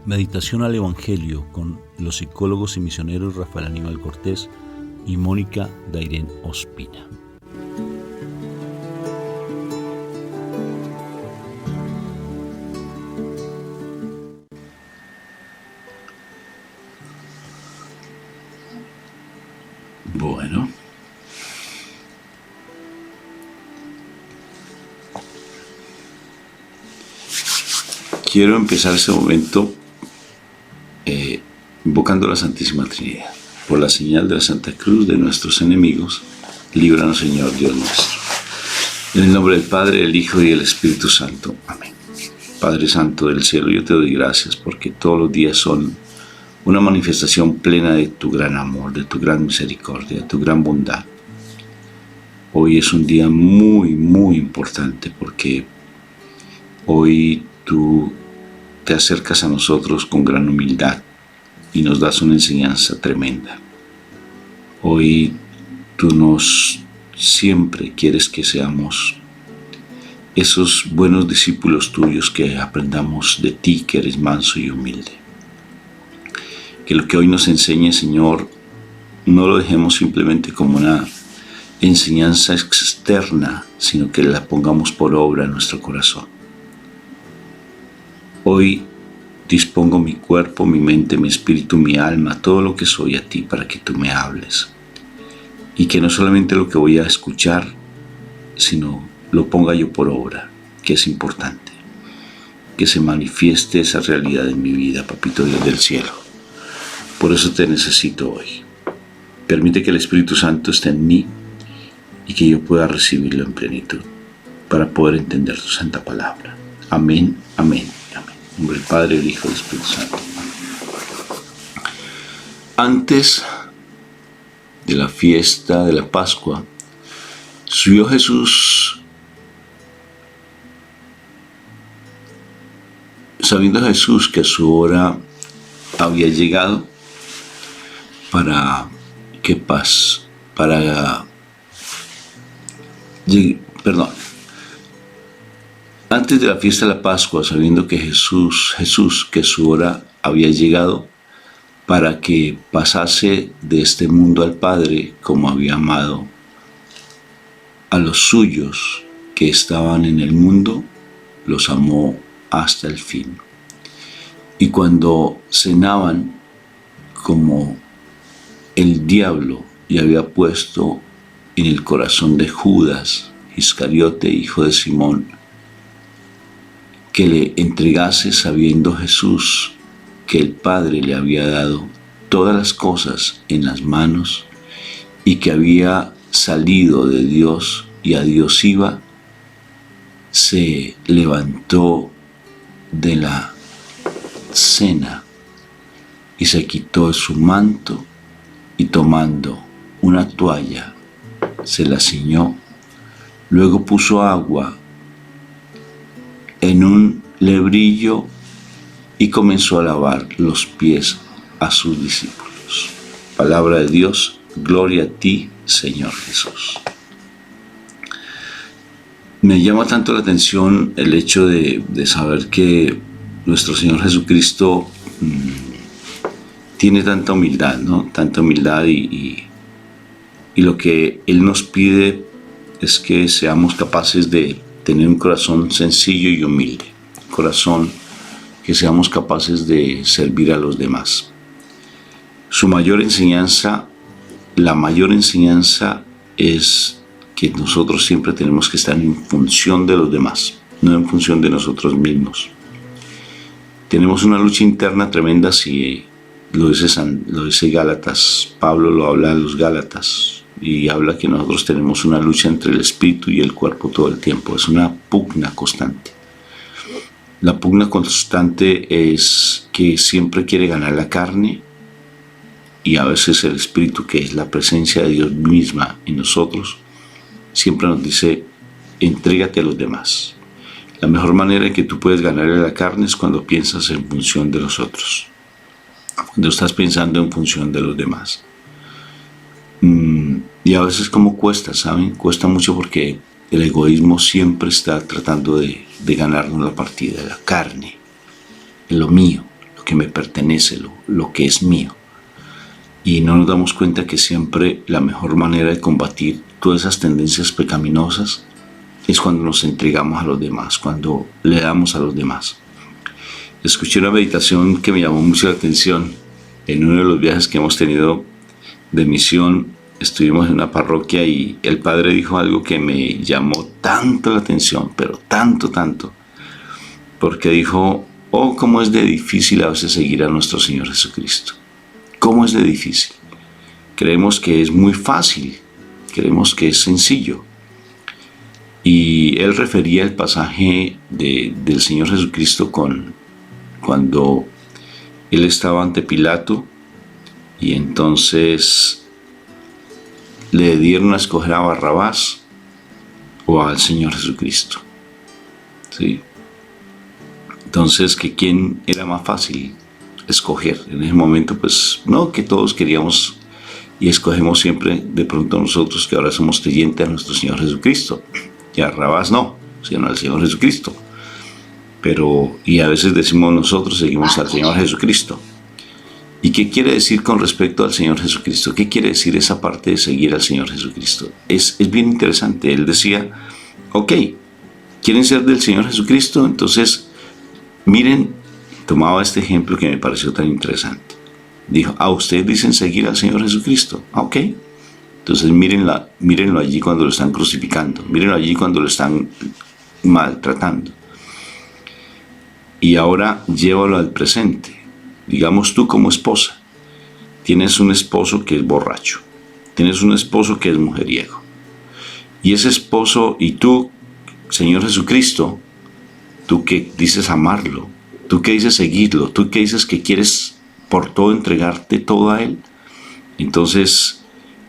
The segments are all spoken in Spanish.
Meditación al Evangelio con los psicólogos y misioneros Rafael Aníbal Cortés y Mónica Dairén Ospina. Bueno, quiero empezar este momento invocando a la Santísima Trinidad. Por la señal de la Santa Cruz de nuestros enemigos, líbranos, Señor Dios nuestro. En el nombre del Padre, del Hijo y del Espíritu Santo. Amén. Padre Santo del cielo, yo te doy gracias porque todos los días son una manifestación plena de tu gran amor, de tu gran misericordia, de tu gran bondad. Hoy es un día muy, muy importante porque hoy tú te acercas a nosotros con gran humildad y nos das una enseñanza tremenda. Hoy tú siempre quieres que seamos esos buenos discípulos tuyos, que aprendamos de ti, que eres manso y humilde. Que lo que hoy nos enseñe, Señor, no lo dejemos simplemente como una enseñanza externa, sino que la pongamos por obra en nuestro corazón. Hoy dispongo mi cuerpo, mi mente, mi espíritu, mi alma, todo lo que soy a ti para que tú me hables. Y que no solamente lo que voy a escuchar, sino lo ponga yo por obra, que es importante. Que se manifieste esa realidad en mi vida, Papito Dios del cielo. Por eso te necesito hoy. Permite que el Espíritu Santo esté en mí y que yo pueda recibirlo en plenitud para poder entender tu santa palabra. Amén, amén. En nombre del Padre, del Hijo y del Espíritu Santo. Antes de la fiesta de la Pascua, subió Jesús, sabiendo Jesús que su hora había llegado Antes de la fiesta de la Pascua, sabiendo que Jesús, que su hora había llegado para que pasase de este mundo al Padre, como había amado a los suyos que estaban en el mundo, los amó hasta el fin. Y cuando cenaban, como el diablo le había puesto en el corazón de Judas Iscariote, hijo de Simón, que le entregase, sabiendo Jesús que el Padre le había dado todas las cosas en las manos y que había salido de Dios y a Dios iba, se levantó de la cena y se quitó su manto y, tomando una toalla, se la ciñó. Luego puso agua en un lebrillo y comenzó a lavar los pies a sus discípulos. Palabra de Dios, gloria a ti, Señor Jesús. Me llama tanto la atención el hecho de saber que nuestro Señor Jesucristo tiene tanta humildad, ¿no? Tanta humildad y lo que Él nos pide es que seamos capaces de tener un corazón sencillo y humilde, un corazón que seamos capaces de servir a los demás. La mayor enseñanza es que nosotros siempre tenemos que estar en función de los demás, no en función de nosotros mismos. Tenemos una lucha interna tremenda, si lo dice Gálatas. Pablo lo habla a los Gálatas y habla que nosotros tenemos una lucha entre el espíritu y el cuerpo todo el tiempo. Es una pugna constante. La pugna constante es que siempre quiere ganar la carne, y a veces el espíritu, que es la presencia de Dios misma en nosotros, siempre nos dice: entrégate a los demás. La mejor manera en que tú puedes ganarle a la carne es cuando piensas en función de los otros, cuando estás pensando en función de los demás. Y a veces como cuesta, ¿saben? Cuesta mucho porque el egoísmo siempre está tratando de de ganarnos la partida, la carne, lo mío, lo que me pertenece, lo que es mío. Y no nos damos cuenta que siempre la mejor manera de combatir todas esas tendencias pecaminosas es cuando nos entregamos a los demás, cuando le damos a los demás. Escuché una meditación que me llamó mucho la atención. En uno de los viajes que hemos tenido de misión, estuvimos en una parroquia y el padre dijo algo que me llamó tanto la atención, pero tanto, porque dijo: oh, cómo es de difícil a veces seguir a nuestro Señor Jesucristo. ¿Cómo es de difícil? Creemos que es muy fácil, creemos que es sencillo. Y él refería el pasaje del Señor Jesucristo cuando él estaba ante Pilato y entonces le dieron a escoger a Barrabás o al Señor Jesucristo. ¿Sí? Entonces, ¿que quién era más fácil escoger? En ese momento, pues, no, que todos queríamos y escogemos siempre de pronto nosotros que ahora somos creyentes a nuestro Señor Jesucristo. Y a Barrabás no, sino al Señor Jesucristo. Y a veces decimos nosotros seguimos al Señor Jesucristo. ¿Y qué quiere decir con respecto al Señor Jesucristo? ¿Qué quiere decir esa parte de seguir al Señor Jesucristo? Es bien interesante. Él decía: ok, ¿quieren ser del Señor Jesucristo? Entonces, miren, tomaba este ejemplo que me pareció tan interesante. Dijo: ustedes dicen seguir al Señor Jesucristo. Ok. Entonces mírenlo allí cuando lo están crucificando. Mírenlo allí cuando lo están maltratando. Y ahora llévalo al presente. Digamos, tú como esposa tienes un esposo que es borracho, tienes un esposo que es mujeriego, y ese esposo y tú, Señor Jesucristo, tú que dices amarlo, tú que dices seguirlo, tú que dices que quieres por todo entregarte todo a él, entonces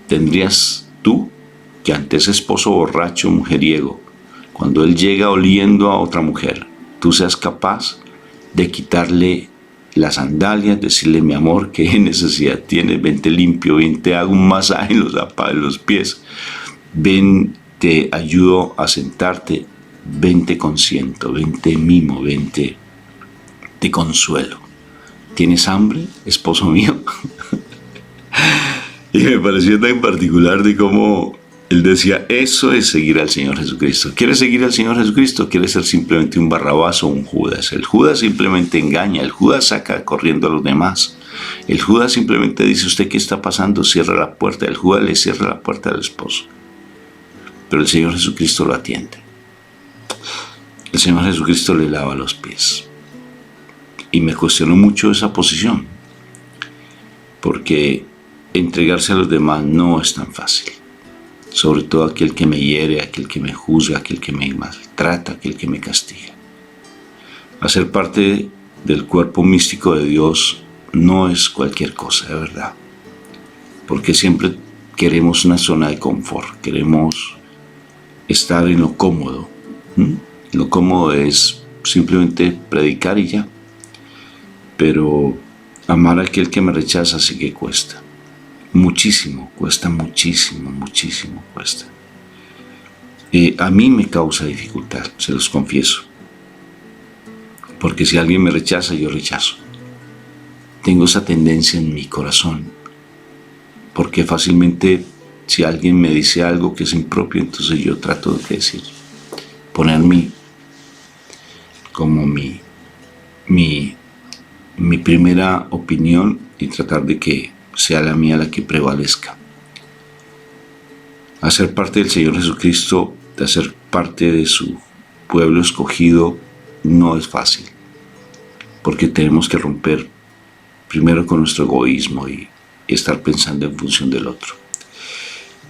tendrías tú que ante ese esposo borracho, mujeriego, cuando él llega oliendo a otra mujer, tú seas capaz de quitarle las sandalias, decirle: mi amor, ¿qué necesidad tienes? Ven, te limpio, ven, te hago un masaje en los pies, ven, te ayudo a sentarte, ven, te consiento, ven, te mimo, ven, te consuelo. ¿Tienes hambre, esposo mío? Y me pareció tan particular de cómo él decía: eso es seguir al Señor Jesucristo. ¿Quieres seguir al Señor Jesucristo? ¿Quieres ser simplemente un Barrabás o un Judas? El Judas simplemente engaña, el Judas saca corriendo a los demás. El Judas simplemente dice: ¿usted qué está pasando? Cierra la puerta. El Judas le cierra la puerta al esposo. Pero el Señor Jesucristo lo atiende. El Señor Jesucristo le lava los pies. Y me cuestionó mucho esa posición, porque entregarse a los demás no es tan fácil. Sobre todo aquel que me hiere, aquel que me juzga, aquel que me maltrata, aquel que me castiga. Hacer parte del cuerpo místico de Dios no es cualquier cosa, de verdad. Porque siempre queremos una zona de confort, queremos estar en lo cómodo. Lo cómodo es simplemente predicar y ya. Pero amar a aquel que me rechaza sí que cuesta. Muchísimo, cuesta muchísimo cuesta. A mí me causa dificultad, se los confieso. Porque si alguien me rechaza, yo rechazo. Tengo esa tendencia en mi corazón. Porque fácilmente, si alguien me dice algo que es impropio, entonces yo trato de decir, poner como mi primera opinión y tratar de que sea la mía la que prevalezca. Hacer parte del Señor Jesucristo, de hacer parte de su pueblo escogido, no es fácil, porque tenemos que romper primero con nuestro egoísmo y estar pensando en función del otro.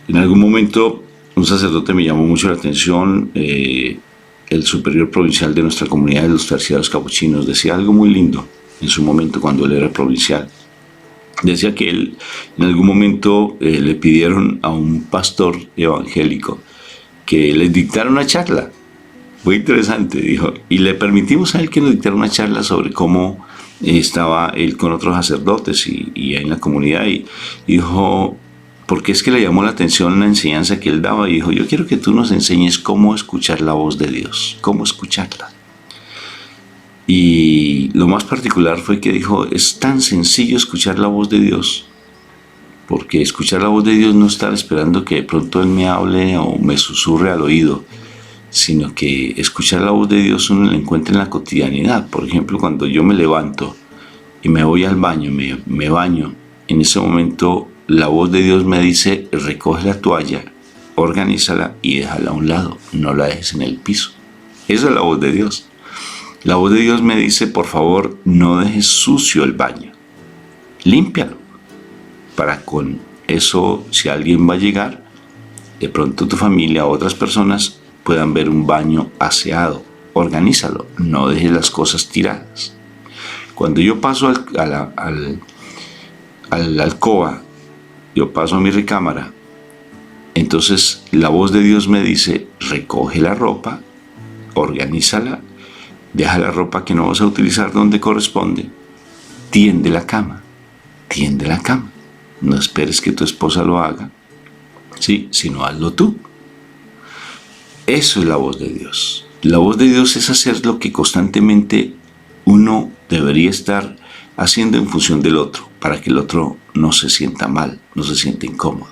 En algún momento un sacerdote me llamó mucho la atención, el superior provincial de nuestra comunidad de los terciarios capuchinos decía algo muy lindo en su momento cuando él era provincial. Decía que él en algún momento le pidieron a un pastor evangélico que les dictara una charla. Muy interesante, dijo. Y le permitimos a él que nos dictara una charla sobre cómo estaba él con otros sacerdotes y en la comunidad. Y dijo, porque es que le llamó la atención la enseñanza que él daba. Y dijo, yo quiero que tú nos enseñes cómo escuchar la voz de Dios, cómo escucharla. Y lo más particular fue que dijo, es tan sencillo escuchar la voz de Dios, porque escuchar la voz de Dios no estar esperando que de pronto Él me hable o me susurre al oído, sino que escuchar la voz de Dios uno la encuentra en la cotidianidad. Por ejemplo, cuando yo me levanto y me voy al baño, me baño, en ese momento la voz de Dios me dice, recoge la toalla, organízala y déjala a un lado, no la dejes en el piso. Esa es la voz de Dios. La voz de Dios me dice, por favor, no dejes sucio el baño, límpialo, para con eso, si alguien va a llegar, de pronto tu familia o otras personas puedan ver un baño aseado. Organízalo, no dejes las cosas tiradas. Cuando yo paso a la alcoba, yo paso a mi recámara, entonces la voz de Dios me dice, recoge la ropa, organízala, deja la ropa que no vas a utilizar donde corresponde, tiende la cama. No esperes que tu esposa lo haga, ¿sí? Sino hazlo tú. Eso es la voz de Dios. La voz de Dios es hacer lo que constantemente uno debería estar haciendo en función del otro, para que el otro no se sienta mal, no se sienta incómodo.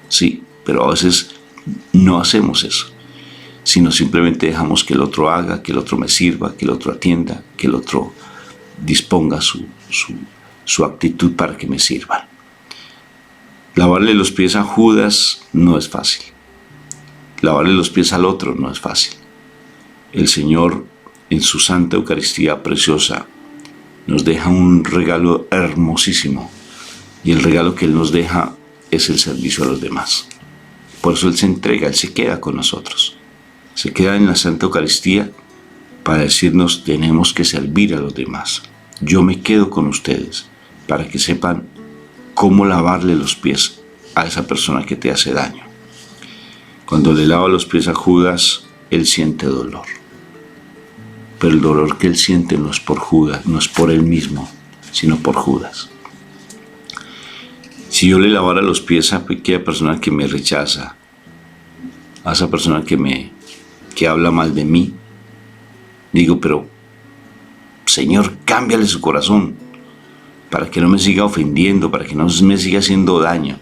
Sí, pero a veces no hacemos eso, sino simplemente dejamos que el otro haga, que el otro me sirva, que el otro atienda, que el otro disponga su actitud para que me sirvan. Lavarle los pies a Judas no es fácil. Lavarle los pies al otro no es fácil. El Señor, en su Santa Eucaristía preciosa, nos deja un regalo hermosísimo. Y el regalo que Él nos deja es el servicio a los demás. Por eso Él se entrega, Él se queda con nosotros. Se queda en la Santa Eucaristía para decirnos, tenemos que servir a los demás. Yo me quedo con ustedes para que sepan cómo lavarle los pies a esa persona que te hace daño. Cuando le lava los pies a Judas, él siente dolor. Pero el dolor que él siente no es por Judas, no es por él mismo, sino por Judas. Si yo le lavara los pies a aquella persona que me rechaza, a esa persona que habla mal de mí, digo, pero Señor, cámbiale su corazón para que no me siga ofendiendo, para que no me siga haciendo daño.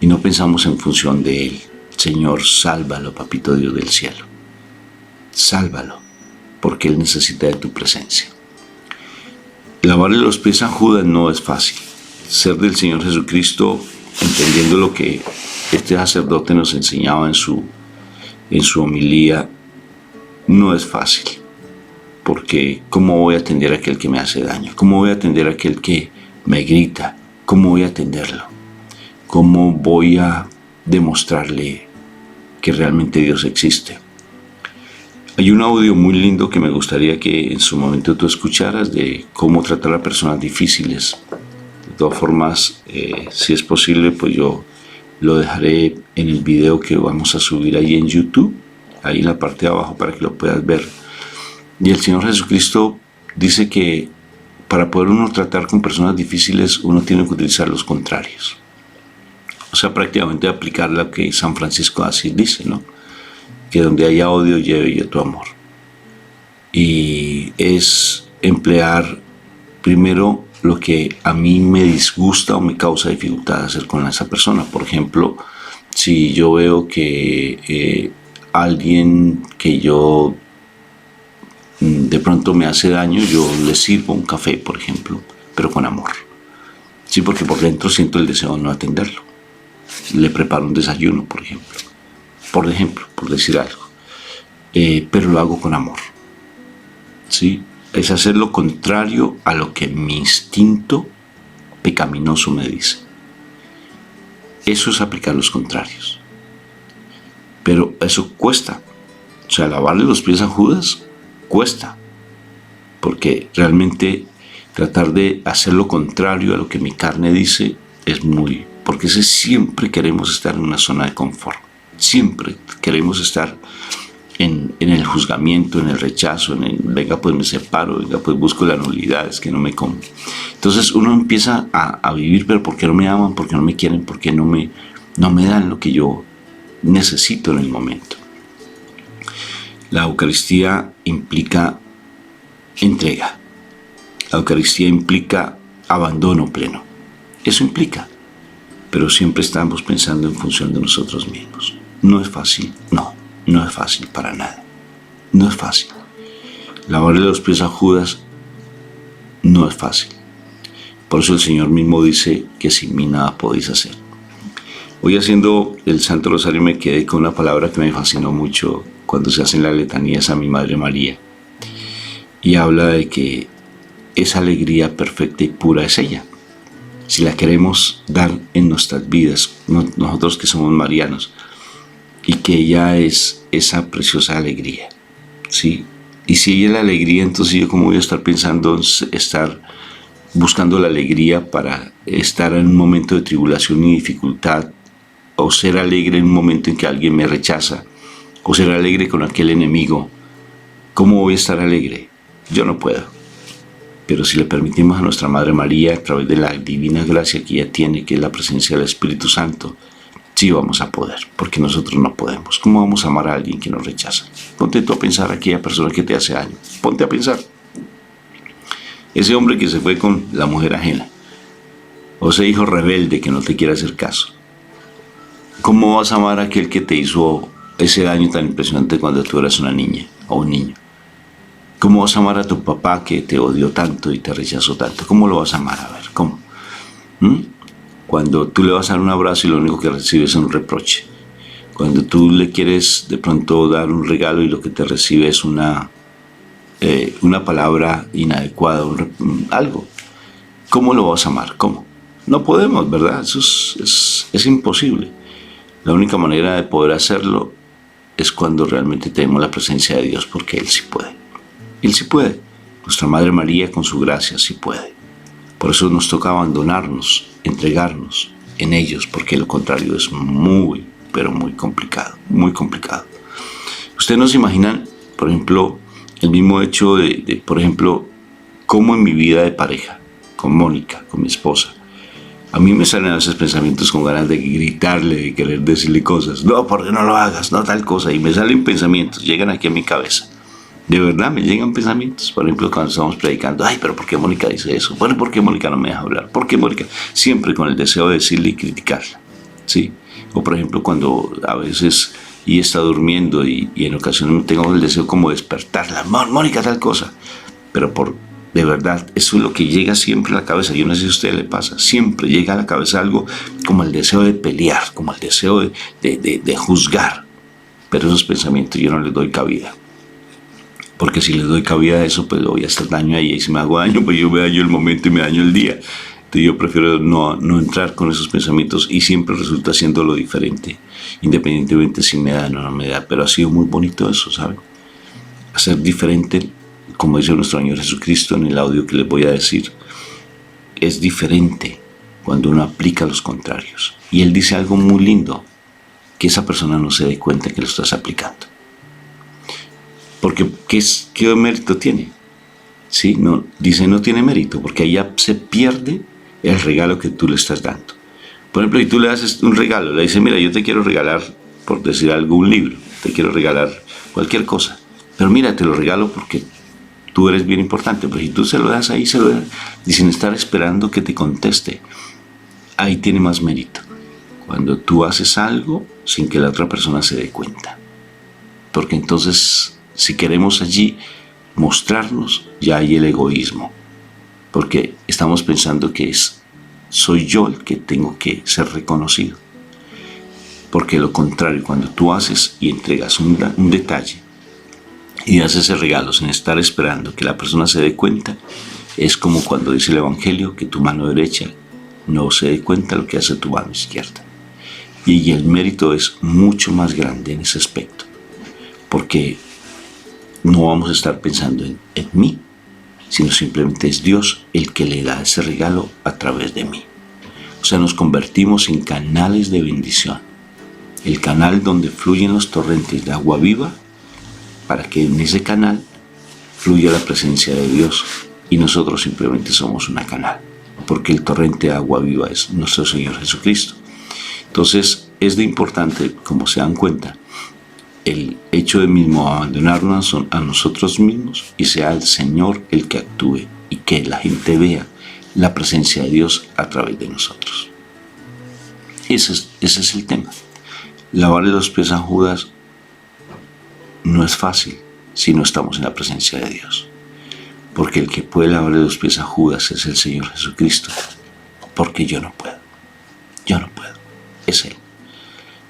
Y no pensamos en función de Él. Señor, sálvalo, papito Dios del cielo. Sálvalo, porque Él necesita de tu presencia. Lavarle los pies a Judas no es fácil. Ser del Señor Jesucristo, entendiendo lo que este sacerdote nos enseñaba en su homilía, no es fácil. Porque ¿cómo voy a atender a aquel que me hace daño? ¿Cómo voy a atender a aquel que me grita? ¿Cómo voy a atenderlo? ¿Cómo voy a demostrarle que realmente Dios existe? Hay un audio muy lindo que me gustaría que en su momento tú escucharas de cómo tratar a personas difíciles. De todas formas, si es posible, pues yo lo dejaré en el video que vamos a subir ahí en YouTube, ahí en la parte de abajo para que lo puedas ver. Y el Señor Jesucristo dice que para poder uno tratar con personas difíciles, uno tiene que utilizar los contrarios. O sea, prácticamente aplicar lo que San Francisco de Asís dice, ¿no? Que donde haya odio, lleve yo tu amor. Y es emplear primero lo que a mí me disgusta o me causa dificultad hacer con esa persona. Por ejemplo, si yo veo que alguien que yo de pronto me hace daño, yo le sirvo un café, por ejemplo, pero con amor. Sí, porque por dentro siento el deseo de no atenderlo. Le preparo un desayuno, por ejemplo, por decir algo. Pero lo hago con amor. ¿Sí? Es hacer lo contrario a lo que mi instinto pecaminoso me dice. Eso es aplicar los contrarios. Pero eso cuesta. O sea, lavarle los pies a Judas cuesta, porque realmente tratar de hacer lo contrario a lo que mi carne dice es porque siempre queremos estar en una zona de confort, siempre queremos estar en el juzgamiento, en el rechazo, venga pues me separo, venga pues busco la nulidad, es que no me como. Entonces uno empieza a vivir, pero ¿por qué no me aman? ¿Por qué no me quieren? ¿Por qué no me dan lo que yo necesito en el momento? La Eucaristía implica entrega. La Eucaristía implica abandono pleno. Eso implica. Pero siempre estamos pensando en función de nosotros mismos. No es fácil, no es fácil para nada. No es fácil. Lavarle los pies a Judas no es fácil. Por eso el Señor mismo dice que sin mí nada podéis hacer. Hoy haciendo el Santo Rosario me quedé con una palabra que me fascinó mucho cuando se hacen las letanías a mi Madre María. Y habla de que esa alegría perfecta y pura es ella. Si la queremos dar en nuestras vidas, nosotros que somos marianos, y que ella es esa preciosa alegría, ¿sí? Y si ella es la alegría, entonces yo como voy a estar pensando en estar buscando la alegría para estar en un momento de tribulación y dificultad, o ser alegre en un momento en que alguien me rechaza, o ser alegre con aquel enemigo. ¿Cómo voy a estar alegre? Yo no puedo. Pero si le permitimos a nuestra Madre María, a través de la divina gracia que ella tiene, que es la presencia del Espíritu Santo, sí vamos a poder, porque nosotros no podemos. ¿Cómo vamos a amar a alguien que nos rechaza? Ponte tú a pensar a aquella persona que te hace daño. Ponte a pensar. Ese hombre que se fue con la mujer ajena, o ese hijo rebelde que no te quiere hacer caso. ¿Cómo vas a amar a aquel que te hizo ese daño tan impresionante cuando tú eras una niña o un niño? ¿Cómo vas a amar a tu papá que te odió tanto y te rechazó tanto? ¿Cómo lo vas a amar? A ver, ¿cómo? Cuando tú le vas a dar un abrazo y lo único que recibes es un reproche. Cuando tú le quieres de pronto dar un regalo y lo que te recibe es una palabra inadecuada, algo. ¿Cómo lo vas a amar? ¿Cómo? No podemos, ¿verdad? Eso es imposible. La única manera de poder hacerlo es cuando realmente tenemos la presencia de Dios, porque Él sí puede. Él sí puede. Nuestra Madre María con su gracia sí puede. Por eso nos toca abandonarnos, entregarnos en ellos, porque lo contrario es muy, pero muy complicado, muy complicado. Ustedes no se imaginan, por ejemplo, el mismo hecho de por ejemplo, cómo en mi vida de pareja, con Mónica, con mi esposa, a mí me salen esos pensamientos con ganas de gritarle, de querer decirle cosas. No, ¿por qué no lo hagas? No, tal cosa. Y me salen pensamientos, llegan aquí a mi cabeza. De verdad me llegan pensamientos. Por ejemplo, cuando estamos predicando, ay, pero ¿por qué Mónica dice eso? Bueno, ¿por qué Mónica no me deja hablar? ¿Por qué Mónica? Siempre con el deseo de decirle y criticarla, ¿sí? O por ejemplo, cuando a veces y está durmiendo y en ocasiones tengo el deseo como de despertarla. Mónica, tal cosa. Pero de verdad, eso es lo que llega siempre a la cabeza. Yo no sé si a usted le pasa. Siempre llega a la cabeza algo como el deseo de pelear, como el deseo de juzgar. Pero esos pensamientos yo no les doy cabida. Porque si les doy cabida a eso, pues voy a hacer daño ahí. Y si me hago daño, pues yo me daño el momento y me daño el día. Entonces yo prefiero no entrar con esos pensamientos y siempre resulta siendo lo diferente. Independientemente si me da o no me da. Pero ha sido muy bonito eso, ¿saben? Hacer diferente, como dice nuestro Señor Jesucristo en el audio que les voy a decir. Es diferente cuando uno aplica los contrarios. Y Él dice algo muy lindo. Que esa persona no se dé cuenta que lo estás aplicando. Porque ¿qué mérito tiene? ¿Sí? No, dice no tiene mérito, porque ahí ya se pierde el regalo que tú le estás dando. Por ejemplo, si tú le haces un regalo, le dices, mira, yo te quiero regalar, por decir algo, un libro, te quiero regalar cualquier cosa, pero mira, te lo regalo porque tú eres bien importante. Pero si tú se lo das ahí, se lo das, y sin estar esperando que te conteste, ahí tiene más mérito. Cuando tú haces algo sin que la otra persona se dé cuenta. Porque entonces, si queremos allí mostrarnos, ya hay el egoísmo. Porque estamos pensando que soy yo el que tengo que ser reconocido. Porque lo contrario, cuando tú haces y entregas un detalle y haces ese regalo sin estar esperando que la persona se dé cuenta, es como cuando dice el Evangelio que tu mano derecha no se dé cuenta de lo que hace tu mano izquierda. Y el mérito es mucho más grande en ese aspecto. Porque no vamos a estar pensando en mí, sino simplemente es Dios el que le da ese regalo a través de mí. O sea, nos convertimos en canales de bendición. El canal donde fluyen los torrentes de agua viva, para que en ese canal fluya la presencia de Dios. Y nosotros simplemente somos una canal, porque el torrente de agua viva es nuestro Señor Jesucristo. Entonces, es de importante, como se dan cuenta, el hecho de mismo abandonarnos a nosotros mismos y sea el Señor el que actúe y que la gente vea la presencia de Dios a través de nosotros. Ese es el tema. Lavarle los pies a Judas no es fácil si no estamos en la presencia de Dios. Porque el que puede lavarle los pies a Judas es el Señor Jesucristo. Porque yo no puedo. Es Él.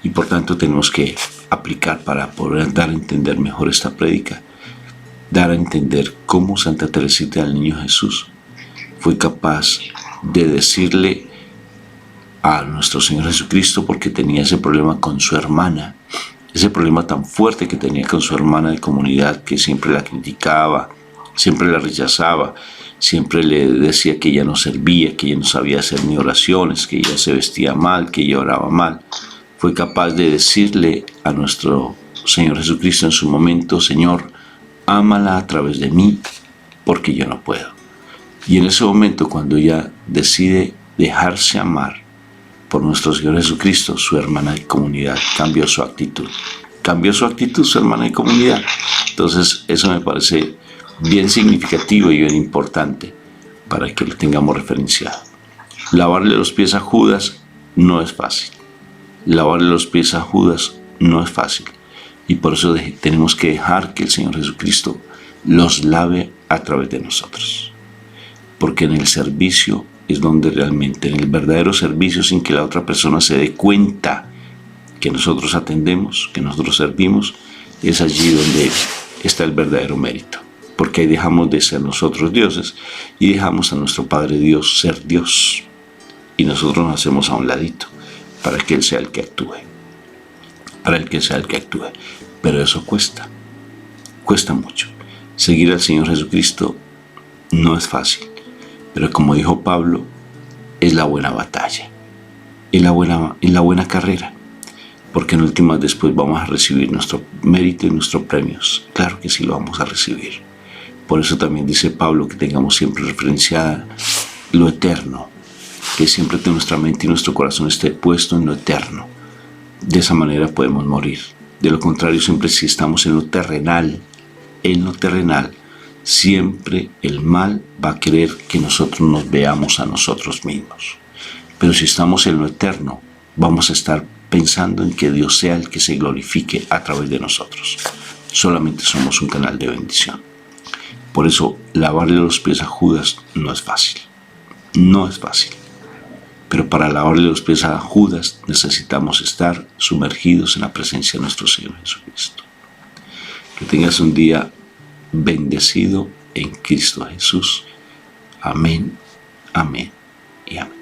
Y por tanto tenemos que aplicar para poder dar a entender mejor esta prédica, dar a entender cómo Santa Teresita del Niño Jesús fue capaz de decirle a nuestro Señor Jesucristo, porque tenía ese problema con su hermana, ese problema tan fuerte que tenía con su hermana de comunidad, que siempre la criticaba, siempre la rechazaba, siempre le decía que ella no servía, que ella no sabía hacer ni oraciones, que ella se vestía mal, que ella oraba mal. Fue capaz de decirle a nuestro Señor Jesucristo en su momento: Señor, ámala a través de mí, porque yo no puedo. Y en ese momento, cuando ella decide dejarse amar por nuestro Señor Jesucristo, su hermana de comunidad cambió su actitud. Cambió su actitud, su hermana de comunidad. Entonces, eso me parece bien significativo y bien importante para que lo tengamos referenciado. Lavarle los pies a Judas no es fácil. Lavarle los pies a Judas no es fácil. Y por eso tenemos que dejar que el Señor Jesucristo los lave a través de nosotros. Porque en el servicio es donde realmente, en el verdadero servicio, sin que la otra persona se dé cuenta que nosotros atendemos, que nosotros servimos, es allí donde está el verdadero mérito. Porque ahí dejamos de ser nosotros dioses y dejamos a nuestro Padre Dios ser Dios. Y nosotros nos hacemos a un ladito para que Él sea el que actúe. Pero eso cuesta mucho. Seguir al Señor Jesucristo no es fácil. Pero como dijo Pablo, es la buena batalla, es la buena carrera, porque en últimas después vamos a recibir nuestro mérito y nuestros premios. Claro que sí lo vamos a recibir. Por eso también dice Pablo que tengamos siempre referenciada lo eterno, que siempre nuestra mente y nuestro corazón esté puesto en lo eterno. De esa manera podemos morir. De lo contrario, siempre si estamos en lo terrenal, siempre el mal va a querer que nosotros nos veamos a nosotros mismos. Pero si estamos en lo eterno, vamos a estar pensando en que Dios sea el que se glorifique a través de nosotros. Solamente somos un canal de bendición. Por eso, lavarle los pies a Judas no es fácil. Pero para lavarle los pies a Judas necesitamos estar sumergidos en la presencia de nuestro Señor Jesucristo. Que tengas un día bendecido en Cristo Jesús. Amén, amén y amén.